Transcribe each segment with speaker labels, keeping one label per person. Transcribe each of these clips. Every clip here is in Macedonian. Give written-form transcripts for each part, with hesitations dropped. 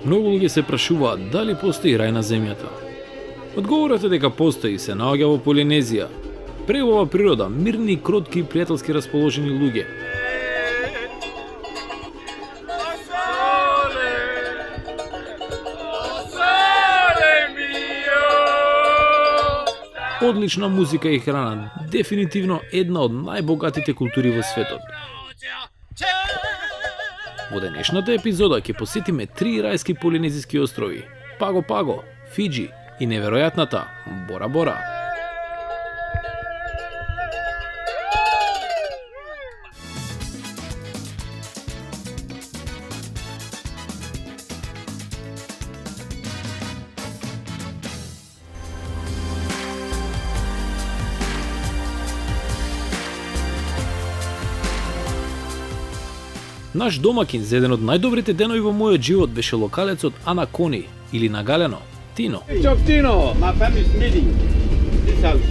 Speaker 1: Многу луѓе се прашуваат дали постои рај на земјата. Одговорот е дека постои, се наоѓа во Полинезија. Преубава природа, мирни, кротки и пријателски расположени луѓе. Одлична музика и храна, дефинитивно една од најбогатите култури во светот. Во денешната епизода ќе посетиме 3 рајски полинезиски острови: Паго Паго, Фиџи и неверојатната Бора Бора. Наш домакин за еден од најдобрите денови во мојот живот беше локалецот Ана Кони или нагалено Тино.
Speaker 2: Chop Tino, my family's meeting this house.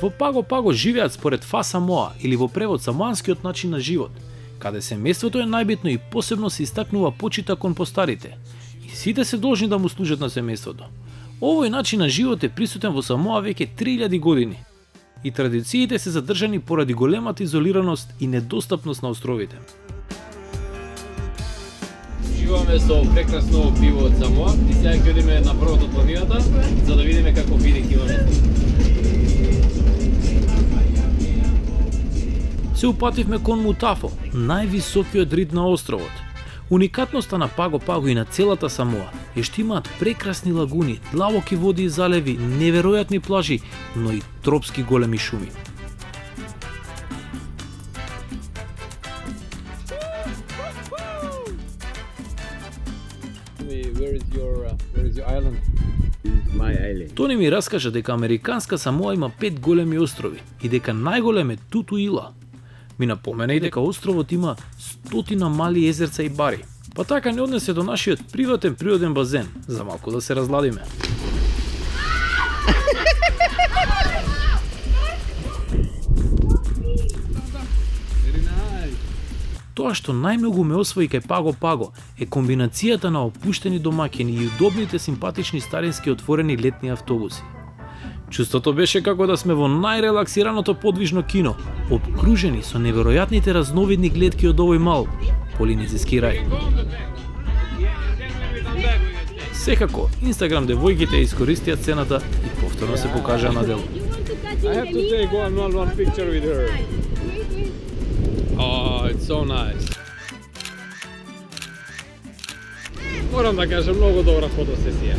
Speaker 1: Во Паго Паго живеат според Фа Самоа или во превод самоанскиот начин на живот, каде семејството е најбитно и посебно се истакнува почита кон постарите. И сите се должни да му служат на семејството. Овој начин на живот е присутен во Самоа веќе 3000 години. И традициите се задржани поради големата изолираност и недостапност на островите.
Speaker 3: Живееме со прекрасно пиво од Самоа и сега ќе одиме на првото од планината за да видиме како биде километар.
Speaker 1: Се упативме кон Мутафо, највисокиот рид на островот. Уникатноста на Паго Паго и на целата Самоа е што имаат прекрасни лагуни, длабоки води и залеви, неверојатни плажи, но и тропски големи шуми.
Speaker 3: Where is your island?
Speaker 2: My island.
Speaker 1: Тони ми раскажа дека Американска Самоа има 5 големи острови и дека најголем е Тутуила. Ми напомена и дека островот има 100 мали езерца и бари. Па така не однесе до нашиот приватен природен базен, за малку да се разладиме. Тоа што најмногу ме освои кај Паго Паго е комбинацијата на опуштени домаќини и удобните симпатични старински отворени летни автобуси. Чувството беше како да сме во најрелаксираното подвижно кино, обкружени со неверојатните разновидни гледки од овој мал полинезиски рај. Секако, Инстаграм девојките искористија сцената и повторно се покажаа на дело.
Speaker 3: I have to take one picture with her. Oh, it's so nice. Морам да кажам, многу добра фотосесија.